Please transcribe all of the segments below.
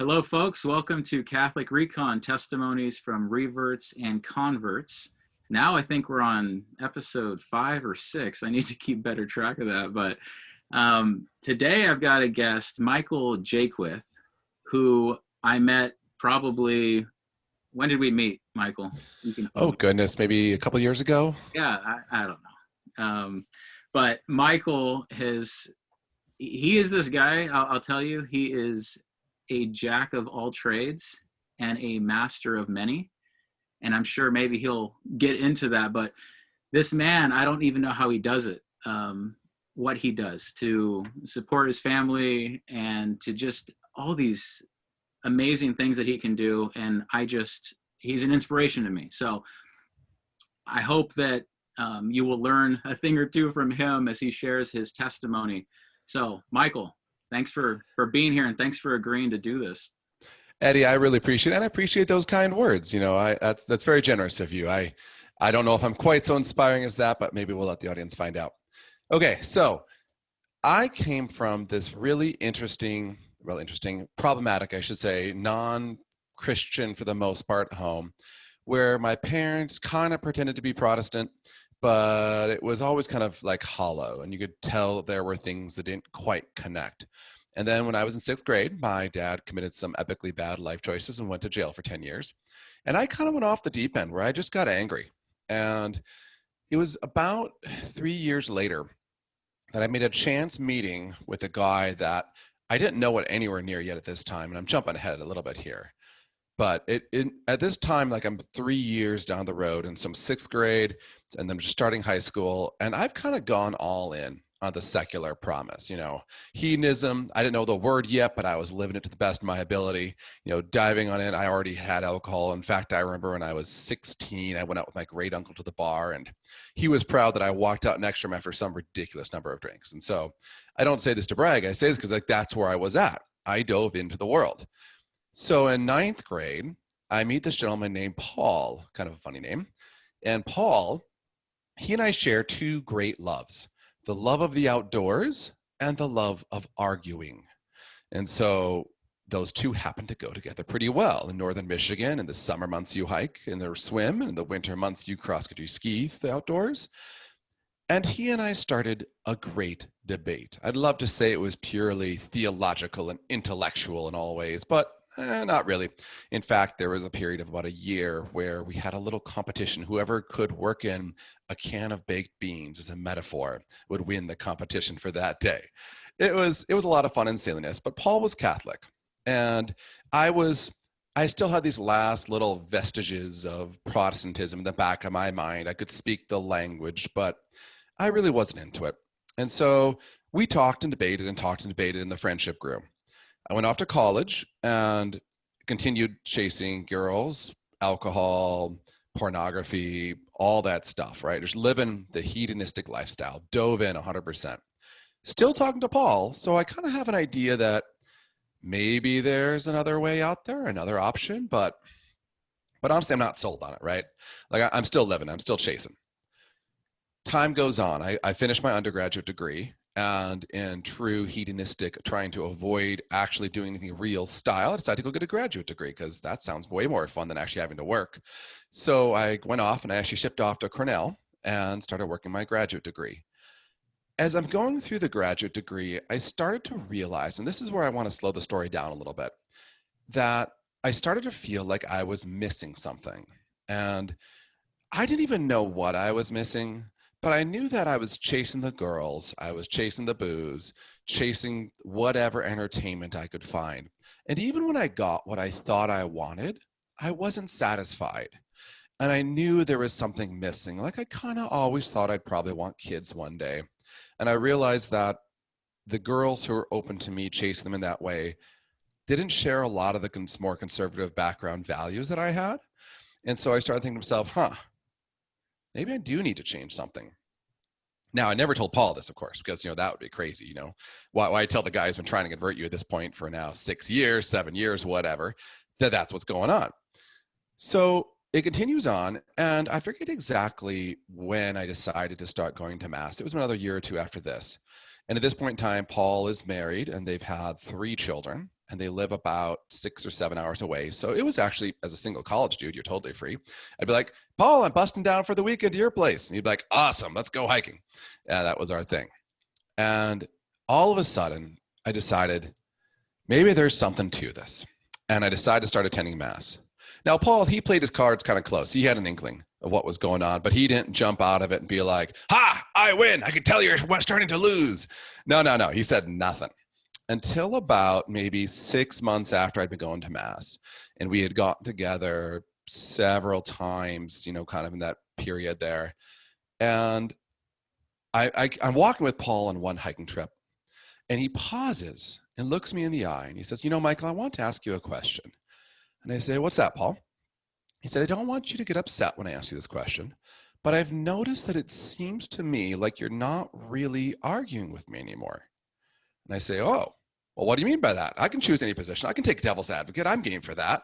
Hello, folks. Welcome to Catholic Re.Con, testimonies from reverts and converts. Now I think we're on episode 5 or 6. I need to keep better track of that. But today I've got a guest, Michael Jaquith, who I met probably, when did we meet, Michael? Goodness, maybe a couple years ago. Yeah, I don't know. But Michael he is this guy, I'll tell you, he is a jack of all trades and a master of many. And I'm sure maybe he'll get into that, but this man, I don't even know how he does it. What he does to support his family and to just all these amazing things that he can do. And he's an inspiration to me. So I hope that you will learn a thing or two from him as he shares his testimony. So Michael, thanks for being here, and thanks for agreeing to do this. Eddie, I really appreciate it, and I appreciate those kind words. You know, that's very generous of you. I don't know if I'm quite so inspiring as that, but maybe we'll let the audience find out. Okay, so I came from this really interesting, problematic, I should say, non-Christian for the most part home, where my parents kind of pretended to be Protestant, but it was always kind of like hollow, and you could tell there were things that didn't quite connect. And then when I was in 6th grade, my dad committed some epically bad life choices and went to jail for 10 years. And I kind of went off the deep end where I just got angry. And it was about 3 years later that I made a chance meeting with a guy that I didn't know it anywhere near yet at this time. And I'm jumping ahead a little bit here. But at this time, like, I'm 3 years down the road, and some 6th grade, and then just starting high school, and I've kind of gone all in on the secular promise. You know, hedonism, I didn't know the word yet, but I was living it to the best of my ability, diving on it. I already had alcohol. In fact, I remember when I was 16, I went out with my great uncle to the bar, and he was proud that I walked out next to him after some ridiculous number of drinks. And so I don't say this to brag. I say this because, like, that's where I was at. I dove into the world. So in 9th grade, I meet this gentleman named Paul, kind of a funny name. And Paul, he and I share two great loves, the love of the outdoors and the love of arguing. And so those two happen to go together pretty well. In northern Michigan, in the summer months you hike and or swim, and in the winter months you cross-country ski the outdoors. And he and I started a great debate. I'd love to say it was purely theological and intellectual in all ways, but not really. In fact, there was a period of about a year where we had a little competition. Whoever could work in a can of baked beans, as a metaphor, would win the competition for that day. It was a lot of fun and silliness, but Paul was Catholic. And I still had these last little vestiges of Protestantism in the back of my mind. I could speak the language, but I really wasn't into it. And so we talked and debated, and the friendship grew. I went off to college and continued chasing girls, alcohol, pornography, all that stuff, right? Just living the hedonistic lifestyle, dove in 100%. Still talking to Paul, so I kind of have an idea that maybe there's another way out there, another option, but honestly, I'm not sold on it, right? Like, I'm still living, I'm still chasing. Time goes on. I finished my undergraduate degree, and in true hedonistic, trying to avoid actually doing anything real style, I decided to go get a graduate degree because that sounds way more fun than actually having to work. So I went off and I actually shipped off to Cornell and started working my graduate degree. As I'm going through the graduate degree, I started to realize, and this is where I want to slow the story down a little bit, that I started to feel like I was missing something. And I didn't even know what I was missing, but I knew that I was chasing the girls, I was chasing the booze, chasing whatever entertainment I could find. And even when I got what I thought I wanted, I wasn't satisfied. And I knew there was something missing. Like, I kind of always thought I'd probably want kids one day. And I realized that the girls who were open to me chasing them in that way didn't share a lot of the more conservative background values that I had. And so I started thinking to myself, maybe I do need to change something. Now, I never told Paul this, of course, because, that would be crazy, Why tell the guy who's been trying to convert you at this point for now 6 years, 7 years, whatever, that's what's going on. So it continues on, and I forget exactly when I decided to start going to Mass. It was another year or two after this. And at this point in time, Paul is married, and they've had 3 children. and they live about 6 or 7 hours away. So it was actually, as a single college dude, you're totally free. I'd be like, Paul, I'm busting down for the weekend to your place. And he'd be like, awesome, let's go hiking. And that was our thing. And all of a sudden, I decided maybe there's something to this. And I decided to start attending Mass. Now, Paul, he played his cards kind of close. He had an inkling of what was going on, but he didn't jump out of it and be like, ha, I win. I could tell you're starting to lose. No. He said nothing until about maybe 6 months after I'd been going to Mass. And we had gotten together several times, kind of in that period there. And I'm walking with Paul on one hiking trip, and he pauses and looks me in the eye, and he says, Michael, I want to ask you a question. And I say, what's that, Paul? He said, I don't want you to get upset when I ask you this question, but I've noticed that it seems to me like you're not really arguing with me anymore. And I say, oh, well, what do you mean by that? I can choose any position. I can take devil's advocate. I'm game for that.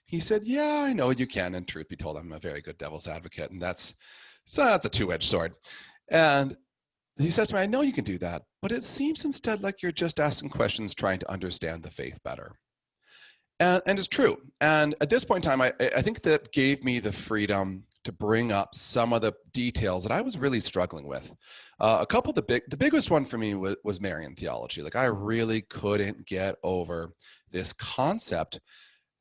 He said, yeah, I know you can. And truth be told, I'm a very good devil's advocate. And that's a two-edged sword. And he says to me, I know you can do that, but it seems instead like you're just asking questions trying to understand the faith better. And it's true. And at this point in time, I think that gave me the freedom to bring up some of the details that I was really struggling with. A couple of the biggest one for me was Marian theology. Like, I really couldn't get over this concept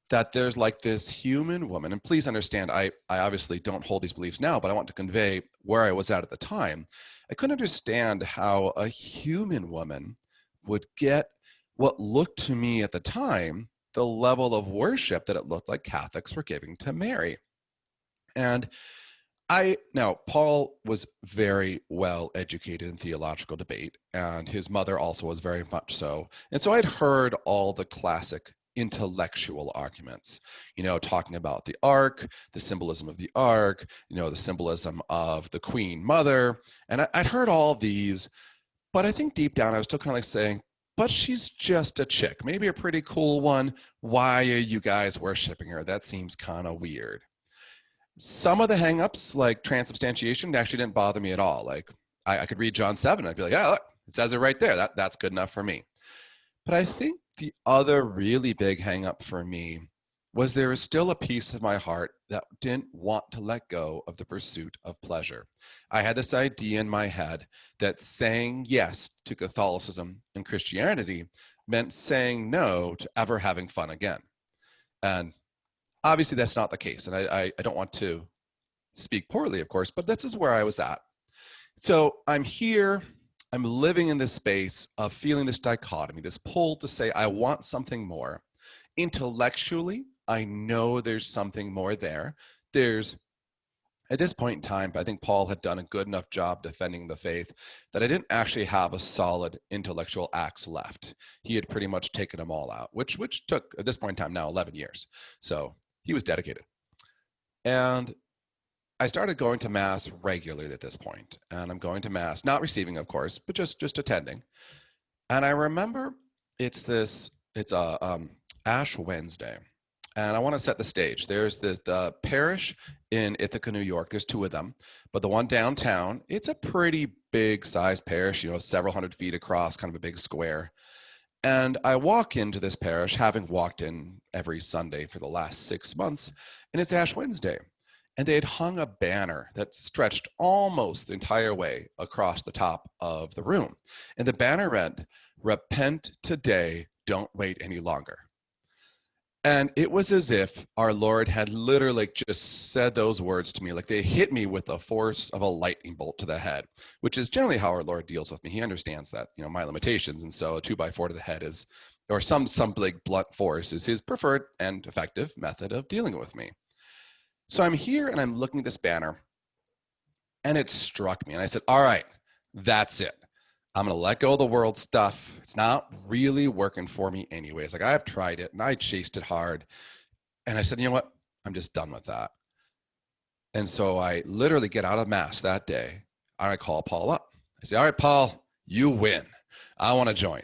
that there's like this human woman, and please understand, I obviously don't hold these beliefs now, but I want to convey where I was at the time. I couldn't understand how a human woman would get what looked to me at the time the level of worship that it looked like Catholics were giving to Mary. And now Paul was very well educated in theological debate, and his mother also was very much so. And so I'd heard all the classic intellectual arguments, talking about the ark, the symbolism of the ark, the symbolism of the Queen Mother. And I'd heard all these, but I think deep down I was still kind of like saying, but she's just a chick, maybe a pretty cool one. Why are you guys worshiping her? That seems kind of weird. Some of the hangups, like transubstantiation, actually didn't bother me at all. Like, I could read John 7, I'd be like, yeah, look, it says it right there. That's good enough for me. But I think the other really big hangup for me was there is still a piece of my heart that didn't want to let go of the pursuit of pleasure. I had this idea in my head that saying yes to Catholicism and Christianity meant saying no to ever having fun again. And obviously that's not the case. And I don't want to speak poorly, of course, but this is where I was at. So I'm here, I'm living in this space of feeling this dichotomy, this pull to say, I want something more. Intellectually, I know there's something more there. At this point in time, I think Paul had done a good enough job defending the faith that I didn't actually have a solid intellectual axe left. He had pretty much taken them all out, which took, at this point in time now, 11 years. So he was dedicated. And I started going to Mass regularly at this point. And I'm going to Mass, not receiving, of course, but just attending. And I remember it's Ash Wednesday. And I want to set the stage. There's the parish in Ithaca, New York. There's two of them. But the one downtown, it's a pretty big sized parish, several hundred feet across, kind of a big square. And I walk into this parish, having walked in every Sunday for the last 6 months, and it's Ash Wednesday. And they had hung a banner that stretched almost the entire way across the top of the room. And the banner read, "Repent today, don't wait any longer." And it was as if our Lord had literally just said those words to me, like they hit me with the force of a lightning bolt to the head, which is generally how our Lord deals with me. He understands that, my limitations. And so a 2x4 to the head is, or some big blunt force is his preferred and effective method of dealing with me. So I'm here and I'm looking at this banner and it struck me. And I said, all right, that's it. I'm going to let go of the world stuff. It's not really working for me anyways. Like, I've tried it and I chased it hard. And I said, you know what? I'm just done with that. And so I literally get out of Mass that day and I call Paul up. I say, all right, Paul, you win. I want to join.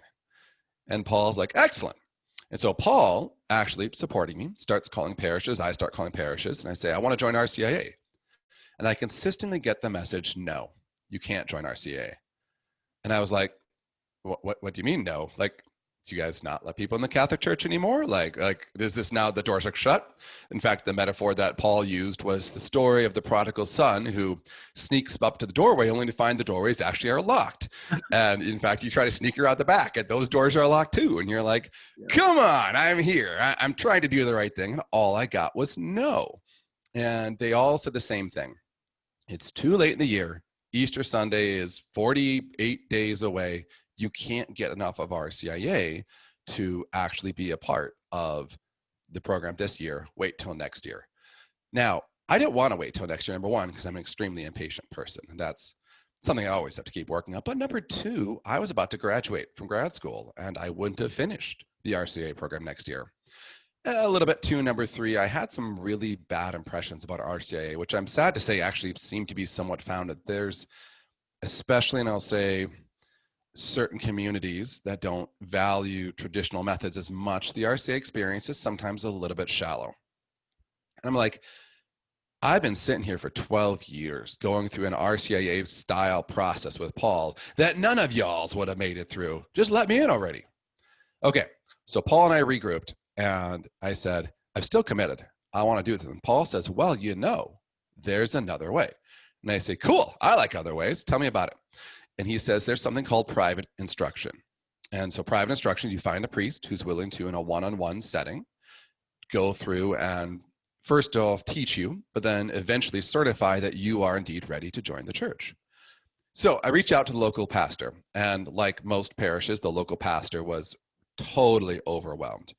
And Paul's like, excellent. And so Paul, actually supporting me, starts calling parishes. I start calling parishes and I say, I want to join RCIA. And I consistently get the message, no, you can't join RCIA. And I was like, what do you mean no? Like, do you guys not let people in the Catholic Church anymore? Like, is this now the doors are shut? In fact, the metaphor that Paul used was the story of the prodigal son who sneaks up to the doorway only to find the doorways actually are locked. And in fact, you try to sneak her out the back and those doors are locked too. And you're like, come on, I'm here. I'm trying to do the right thing. And all I got was no. And they all said the same thing. It's too late in the year. Easter Sunday is 48 days away. You can't get enough of RCIA to actually be a part of the program this year. Wait till next year. Now, I didn't want to wait till next year, number one, because I'm an extremely impatient person. And that's something I always have to keep working on. But number two, I was about to graduate from grad school, and I wouldn't have finished the RCIA program next year. A little bit too, number three, I had some really bad impressions about RCIA, which I'm sad to say actually seem to be somewhat founded. There's, especially, and I'll say, certain communities that don't value traditional methods as much, the RCA experience is sometimes a little bit shallow. And I'm like, I've been sitting here for 12 years going through an RCIA style process with Paul that none of y'all's would have made it through. Just let me in already. Okay, so Paul and I regrouped and I said, I'm still committed. I want to do this. And Paul says, well, you know, there's another way. And I say, cool, I like other ways. Tell me about it. And he says there's something called private instruction. And so private instruction, you find a priest who's willing to, in a one-on-one setting, go through and first off teach you, but then eventually certify that you are indeed ready to join the church. So I reached out to the local pastor, and like most parishes, the local pastor was totally overwhelmed.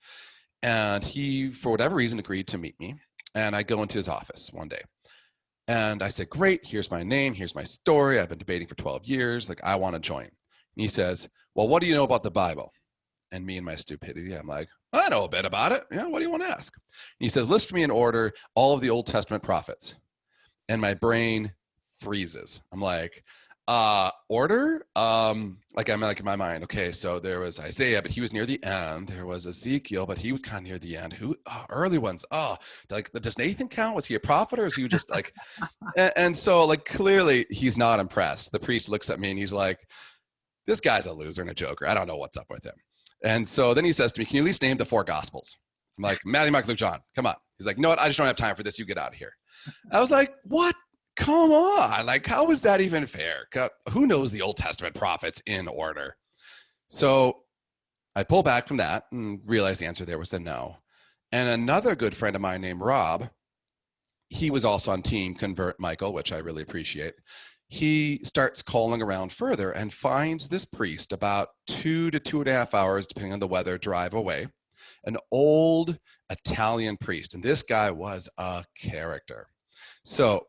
And he, for whatever reason, agreed to meet me. And I go into his office one day. And I said, great, here's my name, here's my story. I've been debating for 12 years. Like, I want to join. And he says, well, what do you know about the Bible? And me and my stupidity, I'm like, I know a bit about it. Yeah, what do you want to ask? And he says, list for me in order all of the Old Testament prophets. And my brain freezes. I'm like, order? Like I'm like in my mind, okay, so there was Isaiah, but he was near the end. There was Ezekiel, but he was kind of near the end. Who? Early ones. Like, does Nathan count? Was he a prophet, or is he just like? and so like clearly he's not impressed. The priest looks at me and he's like, this guy's a loser and a joker. I don't know what's up with him. And so then he says to me, can you at least name the 4 gospels? I'm like, Matthew, Mark, Luke, John. Come on. He's like, you know what? I just don't have time for this. You get out of here. I was like, what? Come on, like, how is that even fair? Who knows the Old Testament prophets in order? So I pull back from that and realized the answer there was a no. And another good friend of mine named Rob, he was also on Team Convert Michael, which I really appreciate. He starts calling around further and finds this priest about 2 to 2.5 hours, depending on the weather, drive away, an old Italian priest. And this guy was a character. So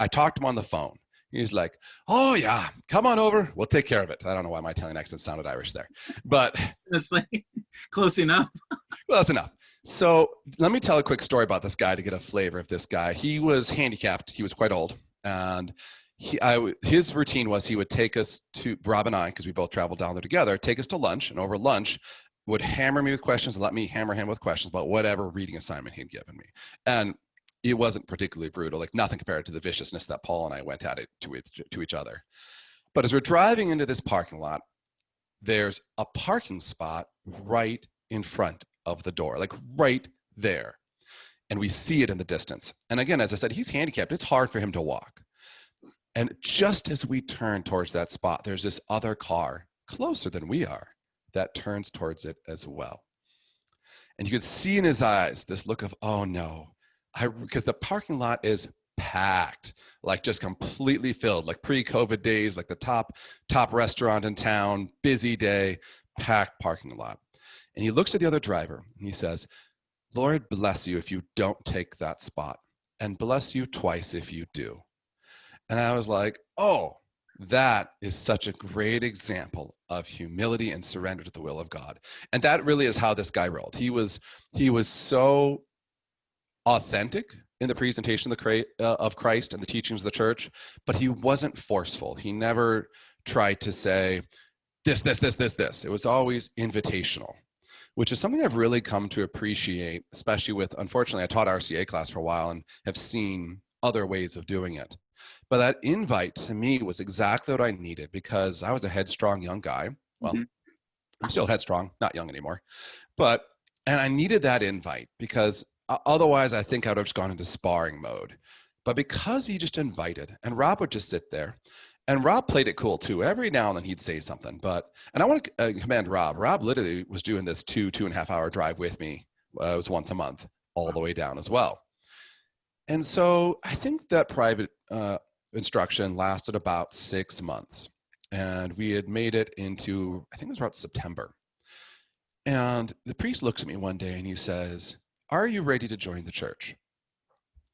I talked to him on the phone. He's like, oh yeah, come on over. We'll take care of it. I don't know why my Italian accent sounded Irish there, but it's like close enough. Close enough. So let me tell a quick story about this guy to get a flavor of this guy. He was handicapped. He was quite old. And his routine was he would take us to, Rob and I, because we both traveled down there together, take us to lunch, and over lunch would hammer me with questions and let me hammer him with questions about whatever reading assignment he'd given me. And it wasn't particularly brutal, like nothing compared to the viciousness that Paul and I went at it to each other. But as we're driving into this parking lot, there's a parking spot right in front of the door, like right there. And we see it in the distance. And again, as I said, he's handicapped. It's hard for him to walk. And just as we turn towards that spot, there's this other car closer than we are that turns towards it as well. And you could see in his eyes this look of, oh no. Because the parking lot is packed, like just completely filled, like pre-COVID days, like the top restaurant in town, busy day, packed parking lot. And he looks at the other driver and he says, Lord bless you if you don't take that spot, and bless you twice if you do. And I was like, oh, that is such a great example of humility and surrender to the will of God. And that really is how this guy rolled. He was so authentic in the presentation of Christ and the teachings of the church, but he wasn't forceful. He never tried to say this. It was always invitational, which is something I've really come to appreciate, especially with, unfortunately, I taught RCA class for a while and have seen other ways of doing it. But that invite to me was exactly what I needed, because I was a headstrong young guy. Well, I'm still headstrong, not young anymore. And I needed that invite because otherwise I think I would have just gone into sparring mode. But because he just invited, and Rob would just sit there, and Rob played it cool too. Every now and then he'd say something. And I want to commend Rob. Rob literally was doing this 2.5 hour drive with me. It was once a month, all the way down as well. And so I think that private instruction lasted about 6 months. And we had made it into, I think it was about September. And the priest looks at me one day and he says, "Are you ready to join the church?"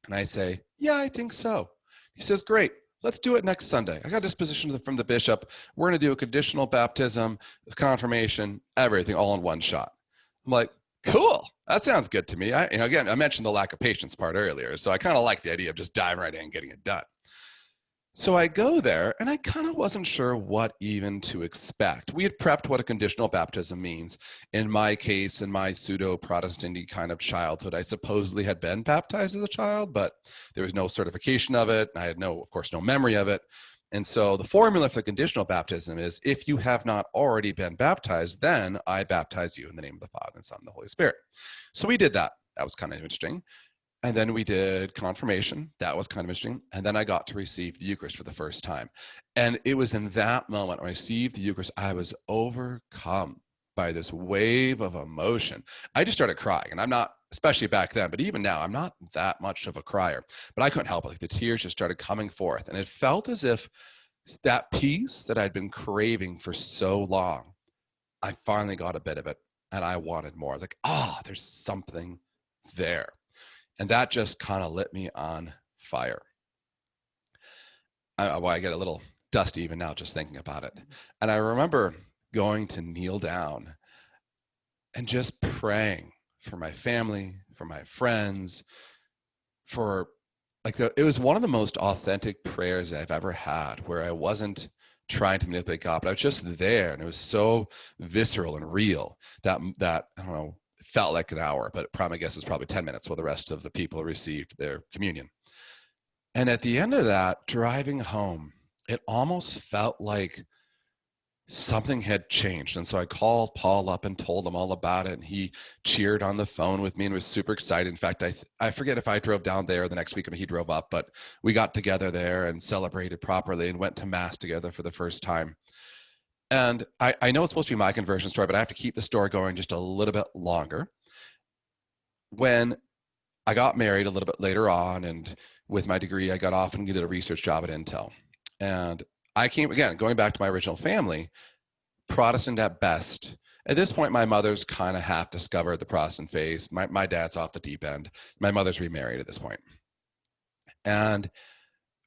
And I say, "Yeah, I think so." He says, "Great. Let's do it next Sunday. I got a disposition from the bishop. We're going to do a conditional baptism, confirmation, everything all in one shot." I'm like, "Cool. That sounds good to me." Again, I mentioned the lack of patience part earlier. So I kind of like the idea of just diving right in and getting it done. So I go there and I kind of wasn't sure what even to expect. We had prepped what a conditional baptism means. In my case, in my pseudo-Protestant-y kind of childhood, I supposedly had been baptized as a child, but there was no certification of it. I had of course, no memory of it. And so the formula for conditional baptism is, if you have not already been baptized, then I baptize you in the name of the Father and Son and the Holy Spirit. So we did that. That was kind of interesting. And then we did confirmation. That was kind of interesting. And then I got to receive the Eucharist for the first time. And it was in that moment when I received the Eucharist, I was overcome by this wave of emotion. I just started crying. And I'm not, especially back then, but even now, I'm not that much of a crier. But I couldn't help it. Like, the tears just started coming forth. And it felt as if that peace that I'd been craving for so long, I finally got a bit of it. And I wanted more. I was like, there's something there. And that just kind of lit me on fire. I get a little dusty even now just thinking about it. And I remember going to kneel down and just praying for my family, for my friends, it was one of the most authentic prayers I've ever had, where I wasn't trying to manipulate God, but I was just there, and it was so visceral and real that I don't know, felt like an hour, but I guess it's probably 10 minutes while the rest of the people received their communion. And at the end of that, driving home, it almost felt like something had changed. And so I called Paul up and told him all about it. And he cheered on the phone with me and was super excited. In fact, I forget if I drove down there the next week or he drove up, but we got together there and celebrated properly and went to Mass together for the first time. And I know it's supposed to be my conversion story, but I have to keep the story going just a little bit longer. When I got married a little bit later on, and with my degree, I got off and did a research job at Intel. And I came, again, going back to my original family, Protestant at best. At this point, my mother's kind of half discovered the Protestant faith. My dad's off the deep end. My mother's remarried at this point. And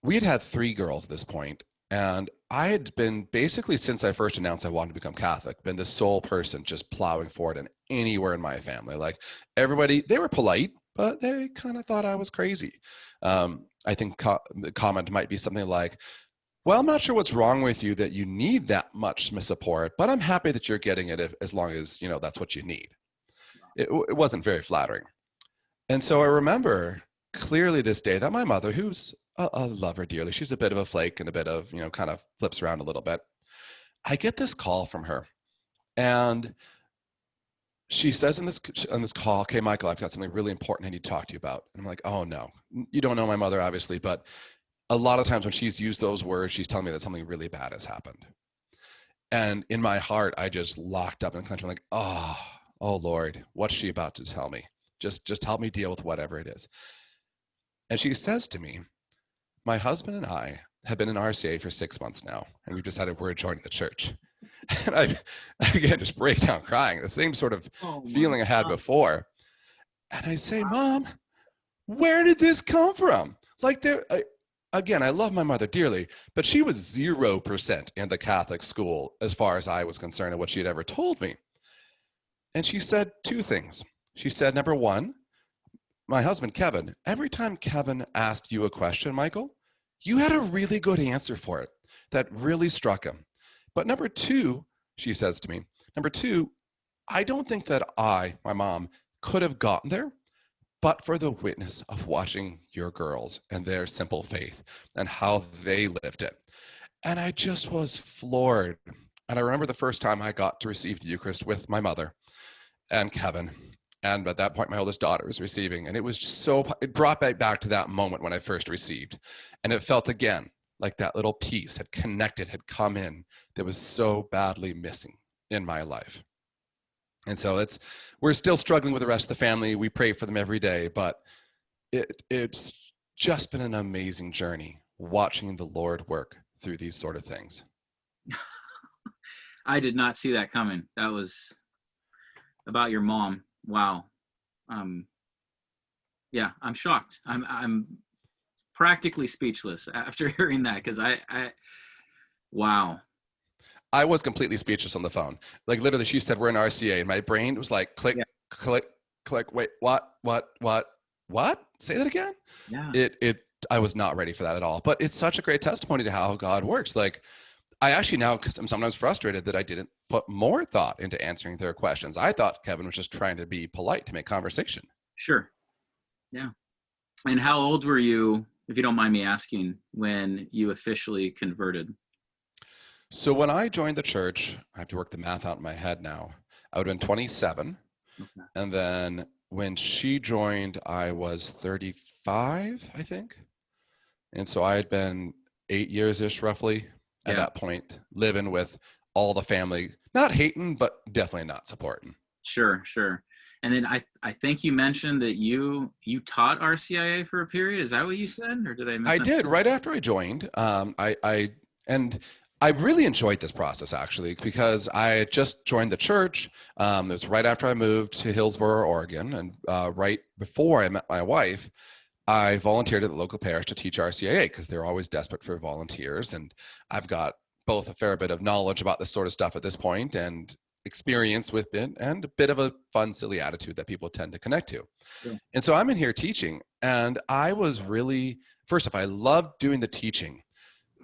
we had 3 girls at this point. And I had been, basically since I first announced I wanted to become Catholic, been the sole person just plowing forward in anywhere in my family. Like, everybody, they were polite, but they kind of thought I was crazy. I think the comment might be something like, "Well, I'm not sure what's wrong with you that you need that much support, but I'm happy that you're getting it as long as, that's what you need." It wasn't very flattering. And so I remember clearly this day that my mother, who's I love her dearly, she's a bit of a flake and a bit of, kind of flips around a little bit. I get this call from her, and she says on this call, "Okay, Michael, I've got something really important I need to talk to you about." And I'm like, "Oh no, you don't know my mother, obviously, but a lot of times when she's used those words, she's telling me that something really bad has happened." And in my heart, I just locked up and clenched. I'm like, oh Lord, what's she about to tell me? Just help me deal with whatever it is. And she says to me, "My husband and I have been in RCA for 6 months now, and we've decided we're joining the church." And I again just break down crying, the same sort of feeling I had before. And I say, "Mom, where did this come from?" Like, again, I love my mother dearly, but she was 0% in the Catholic school as far as I was concerned and what she had ever told me. And she said 2 things. She said, number one, my husband, Kevin, every time Kevin asked you a question, Michael, you had a really good answer for it that really struck him. But number 2, she says to me, number 2, I don't think that my mom, could have gotten there but for the witness of watching your girls and their simple faith and how they lived it. And I just was floored And I remember the first time I got to receive the Eucharist with my mother and Kevin. And at that point, my oldest daughter was receiving. And it was just it brought me back to that moment when I first received. And it felt again like that little piece had connected, had come in that was so badly missing in my life. And so we're still struggling with the rest of the family. We pray for them every day, but it's just been an amazing journey watching the Lord work through these sort of things. I did not see that coming. That was about your mom. Wow. Yeah, I'm shocked. I'm practically speechless after hearing that, because wow. I was completely speechless on the phone. Like literally, she said we're in RCA, and my brain was like click, Yeah. click, click. Wait, what? Say that again. Yeah. I was not ready for that at all. But it's such a great testimony to how God works. Like I actually now, because I'm sometimes frustrated that I didn't put more thought into answering their questions. I thought Kevin was just trying to be polite to make conversation. Sure. Yeah. And how old were you, if you don't mind me asking, when you officially converted? So when I joined the church, I have to work the math out in my head now. I would have been 27. Okay. And then when she joined, I was 35, I think. And so I had been 8 years-ish roughly at that point, living with all the family, not hating, but definitely not supporting. Sure. And then I think you mentioned that you taught RCIA for a period. Is that what you said, or did I miss? I did right after I joined. I really enjoyed this process actually, because I had just joined the church. It was right after I moved to Hillsboro, Oregon, and right before I met my wife, I volunteered at the local parish to teach RCIA because they're always desperate for volunteers, and I've got both a fair bit of knowledge about this sort of stuff at this point and experience with it, and a bit of a fun, silly attitude that people tend to connect to. Yeah. And so I'm in here teaching, and I was really, first off, I loved doing the teaching,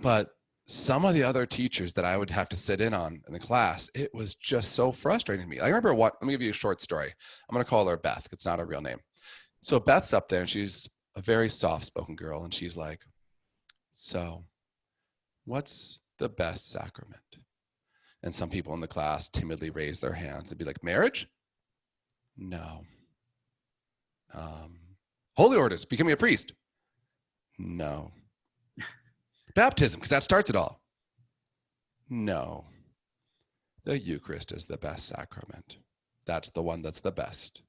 but some of the other teachers that I would have to sit in on in the class, it was just so frustrating to me. I remember let me give you a short story. I'm going to call her Beth. It's not a real name. So Beth's up there, and she's a very soft-spoken girl, and she's like, so what's the best sacrament? And some people in the class timidly raise their hands and be like, marriage? No. Holy orders, becoming a priest? No. Baptism, because that starts it all? No. The Eucharist is the best sacrament. That's the one that's the best.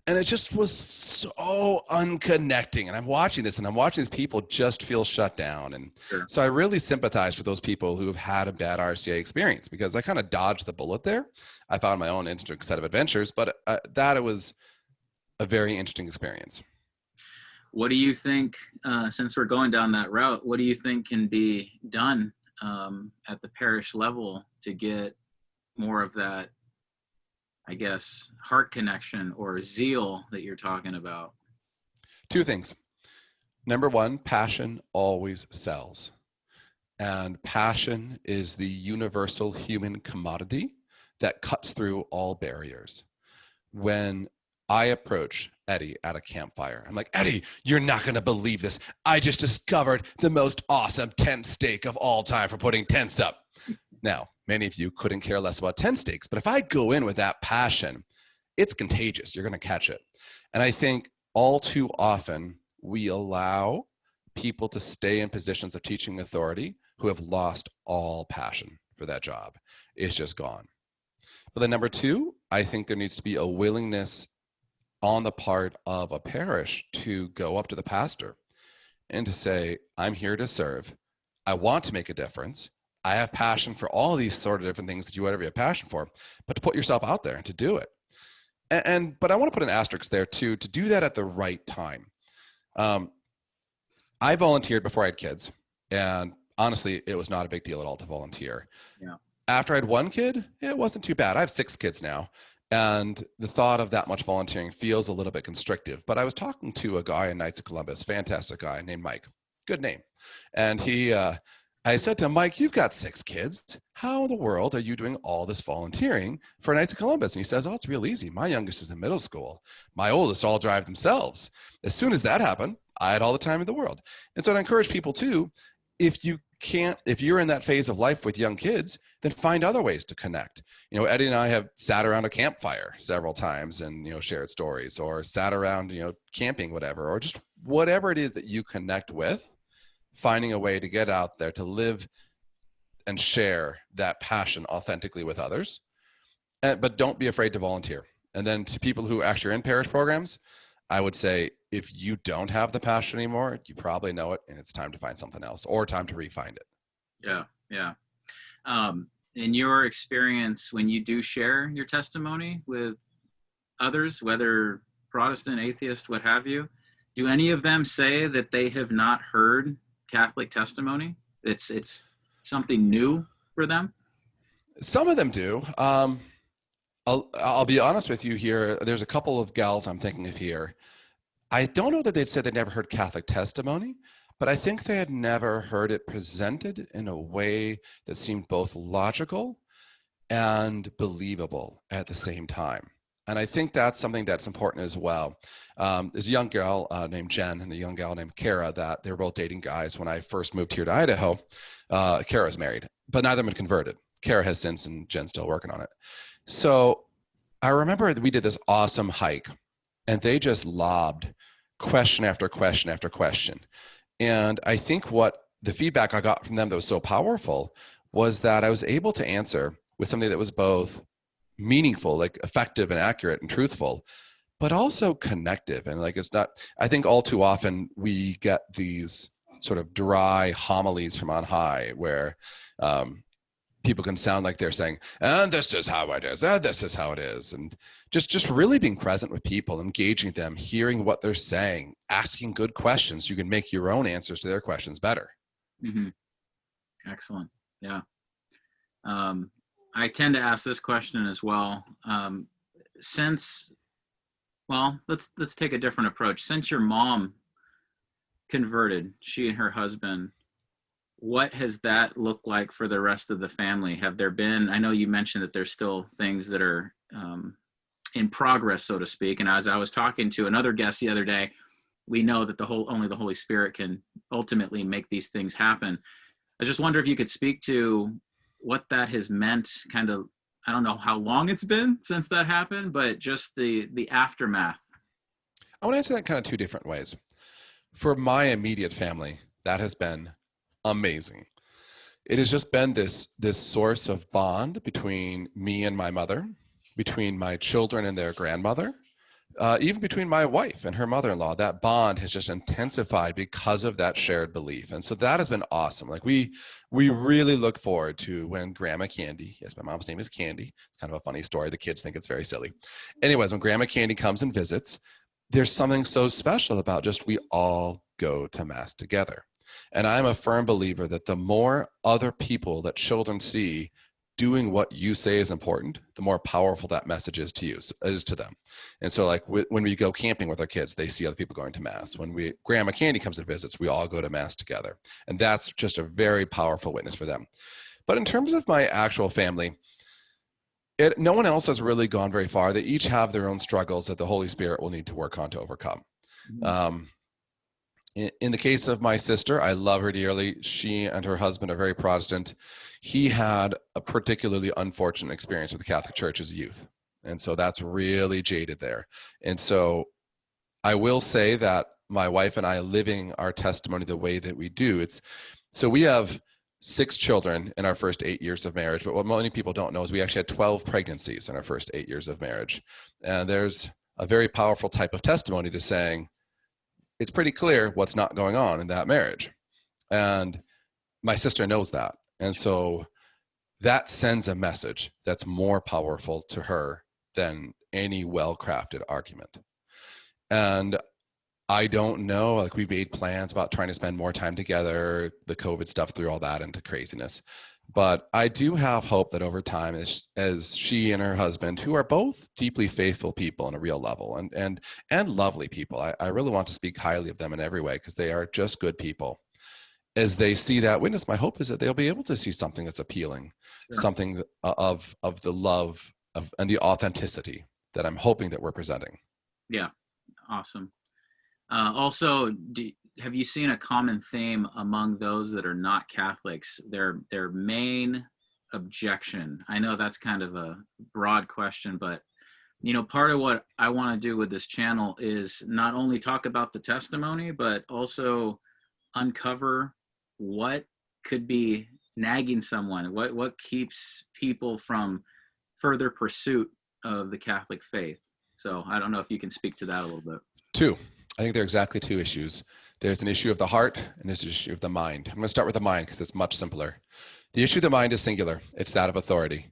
And it just was so unconnecting. And I'm watching this, and I'm watching these people just feel shut down. And Sure. So I really sympathize with those people who have had a bad RCA experience, because I kind of dodged the bullet there. I found my own interesting set of adventures, but it was a very interesting experience. What do you think, since we're going down that route, what do you think can be done at the parish level to get more of that, I guess, heart connection or zeal that you're talking about? Two things. Number one, passion always sells. And passion is the universal human commodity that cuts through all barriers. When I approach Eddie at a campfire, I'm like, Eddie, you're not going to believe this. I just discovered the most awesome tent stake of all time for putting tents up. Now, many of you couldn't care less about tent stakes, but if I go in with that passion, it's contagious. You're going to catch it. And I think all too often we allow people to stay in positions of teaching authority who have lost all passion for that job. It's just gone. But then number two, I think there needs to be a willingness on the part of a parish to go up to the pastor and to say, I'm here to serve. I want to make a difference. I have passion for all these sort of different things that you whatever you have passion for, but to put yourself out there and to do it. But I want to put an asterisk there too, to do that at the right time. I volunteered before I had kids, and honestly, it was not a big deal at all to volunteer. Yeah. After I had one kid, it wasn't too bad. I have 6 kids now, and the thought of that much volunteering feels a little bit constrictive. But I was talking to a guy in Knights of Columbus, fantastic guy named Mike, good name. And I said to him, Mike, you've got 6 kids. How in the world are you doing all this volunteering for Knights of Columbus? And he says, oh, it's real easy. My youngest is in middle school. My oldest all drive themselves. As soon as that happened, I had all the time in the world. And so I'd encourage people too, if you're in that phase of life with young kids, then find other ways to connect. You know, Eddie and I have sat around a campfire several times and, you know, shared stories, or sat around, you know, camping, whatever, or just whatever it is that you connect with, finding a way to get out there to live and share that passion authentically with others. But don't be afraid to volunteer. And then to people who actually are in parish programs, I would say, if you don't have the passion anymore, you probably know it, and it's time to find something else, or time to re-find it. Yeah, yeah. In your experience, when you do share your testimony with others, whether Protestant, atheist, what have you, do any of them say that they have not heard Catholic testimony? It's something new for them? Some of them do. I'll be honest with you here. There's a couple of gals I'm thinking of here. I don't know that they'd said they'd never heard Catholic testimony, but I think they had never heard it presented in a way that seemed both logical and believable at the same time. And I think that's something that's important as well. There's a young girl named Jen and a young gal named Kara that they were both dating guys when I first moved here to Idaho. Kara's married, but neither of them had converted. Kara has since, and Jen's still working on it. So I remember we did this awesome hike, and they just lobbed question after question after question. And I think what the feedback I got from them that was so powerful was that I was able to answer with something that was both meaningful, like effective and accurate and truthful, but also connective. And like, it's not, I think all too often we get these sort of dry homilies from on high where people can sound like they're saying, and this is how it is, and this is how it is. And just really being present with people, engaging them, hearing what they're saying, asking good questions so you can make your own answers to their questions better. Mm-hmm. Excellent. Yeah. I tend to ask this question as well. Let's take a different approach. Since your mom converted, she and her husband, what has that looked like for the rest of the family? Have there been, I know you mentioned that there's still things that are in progress, so to speak. And as I was talking to another guest the other day, we know that only the Holy Spirit can ultimately make these things happen. I just wonder if you could speak to what that has meant, kind of, I don't know how long it's been since that happened, but just the aftermath. I want to answer that kind of two different ways. For my immediate family, that has been amazing. It has just been this source of bond between me and my mother, between my children and their grandmother, even between my wife and her mother-in-law. That bond has just intensified because of that shared belief. And so that has been awesome. Like we really look forward to when Grandma Candy, yes, my mom's name is Candy. It's kind of a funny story. The kids think it's very silly. Anyways, when Grandma Candy comes and visits, there's something so special about just we all go to Mass together. And I'm a firm believer that the more other people that children see doing what you say is important, the more powerful that message is to them. And so like when we go camping with our kids, they see other people going to Mass. When Grandma Candy comes and visits, we all go to Mass together. And that's just a very powerful witness for them. But in terms of my actual family, no one else has really gone very far. They each have their own struggles that the Holy Spirit will need to work on to overcome. Mm-hmm. In the case of my sister, I love her dearly. She and her husband are very Protestant. He had a particularly unfortunate experience with the Catholic Church as a youth. And so that's really jaded there. And so I will say that my wife and I living our testimony the way that we do, so we have 6 children in our first 8 years of marriage. But what many people don't know is we actually had 12 pregnancies in our first 8 years of marriage. And there's a very powerful type of testimony to saying, it's pretty clear what's not going on in that marriage. And my sister knows that. And so that sends a message that's more powerful to her than any well-crafted argument. And I don't know, like we made plans about trying to spend more time together, the COVID stuff threw all that into craziness. But I do have hope that over time, as she and her husband, who are both deeply faithful people on a real level and lovely people, I really want to speak highly of them in every way because they are just good people. As they see that witness, my hope is that they'll be able to see something that's appealing, sure. Something of the love and the authenticity that I'm hoping that we're presenting. Yeah, awesome. Also, have you seen a common theme among those that are not Catholics? Their main objection? I know that's kind of a broad question, but part of what I want to do with this channel is not only talk about the testimony, but also uncover what could be nagging someone, what keeps people from further pursuit of the Catholic faith. So I don't know if you can speak to that a little bit. Two. I think there are exactly two issues. There's an issue of the heart and there's an issue of the mind. I'm going to start with the mind because it's much simpler. The issue of the mind is singular. It's that of authority.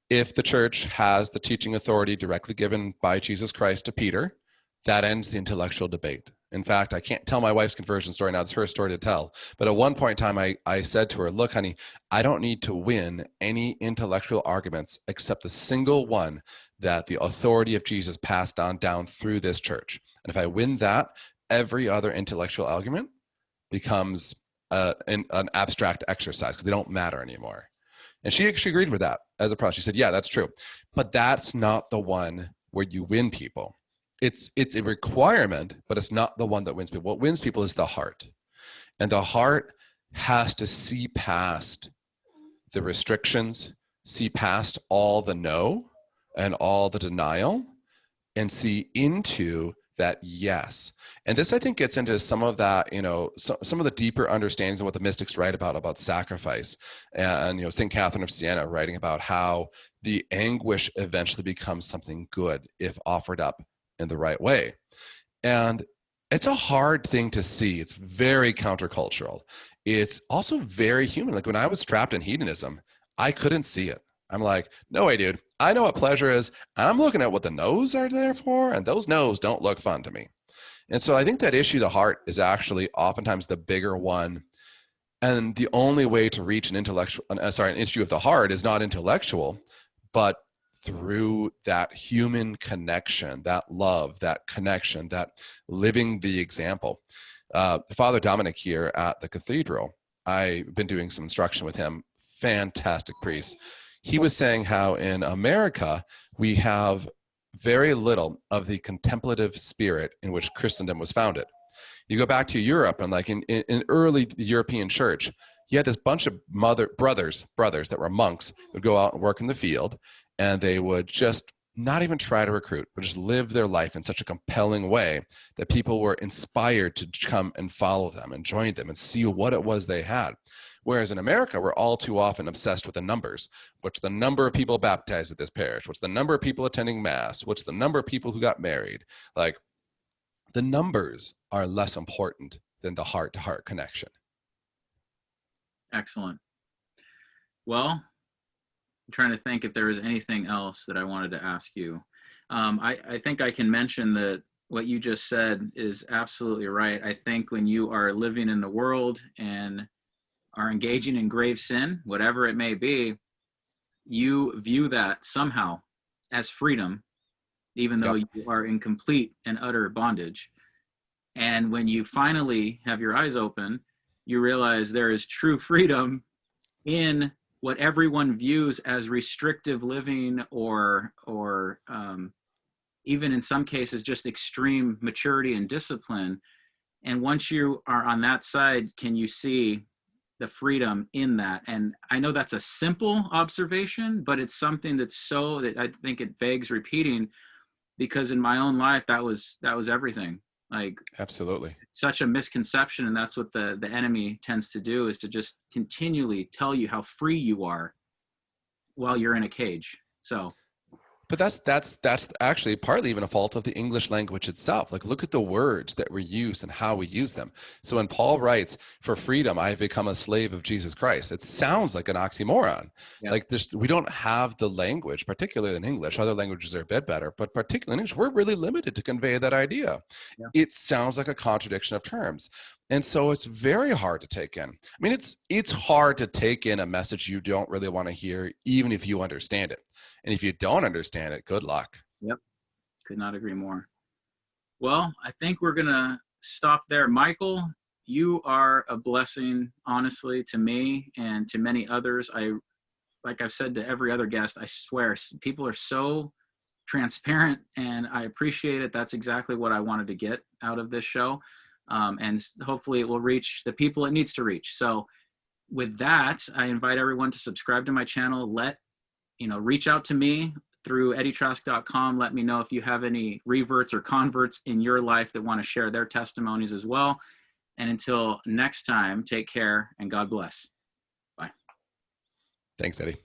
If the church has the teaching authority directly given by Jesus Christ to Peter, that ends the intellectual debate. In fact, I can't tell my wife's conversion story now. It's her story to tell. But at one point in time, I said to her, look, honey, I don't need to win any intellectual arguments except the single one that the authority of Jesus passed on down through this church. And if I win that, every other intellectual argument becomes an abstract exercise because they don't matter anymore. And she agreed with that as a process. She said, yeah, that's true. But that's not the one where you win people. It's a requirement, but it's not the one that wins people. What wins people is the heart. And the heart has to see past the restrictions, see past all the no and all the denial, and see into that yes. And this, I think, gets into some of that, some of the deeper understandings of what the mystics write about sacrifice. And St. Catherine of Siena writing about how the anguish eventually becomes something good if offered up in the right way. And it's a hard thing to see. It's very countercultural. It's also very human. Like when I was trapped in hedonism, I couldn't see it. I'm like, no way, dude. I know what pleasure is. And I'm looking at what the no's are there for. And those no's don't look fun to me. And so I think that issue, the heart, is actually oftentimes the bigger one. And the only way to reach an issue of the heart is not intellectual, but through that human connection, that love, that connection, that living the example. Father Dominic here at the cathedral, I've been doing some instruction with him, fantastic priest. He was saying how in America, we have very little of the contemplative spirit in which Christendom was founded. You go back to Europe and like in early European church, you had this bunch of brothers that were monks that would go out and work in the field, and they would just not even try to recruit, but just live their life in such a compelling way that people were inspired to come and follow them and join them and see what it was they had. Whereas in America, we're all too often obsessed with the numbers. What's the number of people baptized at this parish? What's the number of people attending mass? What's the number of people who got married? Like, the numbers are less important than the heart-to-heart connection. Excellent. Well, I'm trying to think if there was anything else that I wanted to ask you. I think I can mention that what you just said is absolutely right. I think when you are living in the world and are engaging in grave sin, whatever it may be, you view that somehow as freedom, even though you are in complete and utter bondage. And when you finally have your eyes open, you realize there is true freedom in what everyone views as restrictive living or even in some cases just extreme maturity and discipline. And once you are on that side, can you see the freedom in that? And I know that's a simple observation, but it's something that I think it begs repeating, because in my own life, that was everything. Like, absolutely, such a misconception. And that's what the enemy tends to do, is to just continually tell you how free you are while you're in a cage. So, but that's actually partly even a fault of the English language itself. Like, look at the words that we use and how we use them. So when Paul writes, for freedom, I have become a slave of Jesus Christ, it sounds like an oxymoron. Yeah. Like, we don't have the language, particularly in English. Other languages are a bit better, but particularly in English, we're really limited to convey that idea. Yeah. It sounds like a contradiction of terms. And so it's very hard to take in. I mean, it's hard to take in a message you don't really want to hear, even if you understand it. And if you don't understand it, good luck. Yep. Could not agree more. Well, I think we're going to stop there. Michael, you are a blessing, honestly, to me and to many others. Like I've said to every other guest, I swear, people are so transparent, and I appreciate it. That's exactly what I wanted to get out of this show. And hopefully it will reach the people it needs to reach. So with that, I invite everyone to subscribe to my channel. Reach out to me through eddietrask.com. Let me know if you have any reverts or converts in your life that want to share their testimonies as well. And until next time, take care and God bless. Bye. Thanks, Eddie.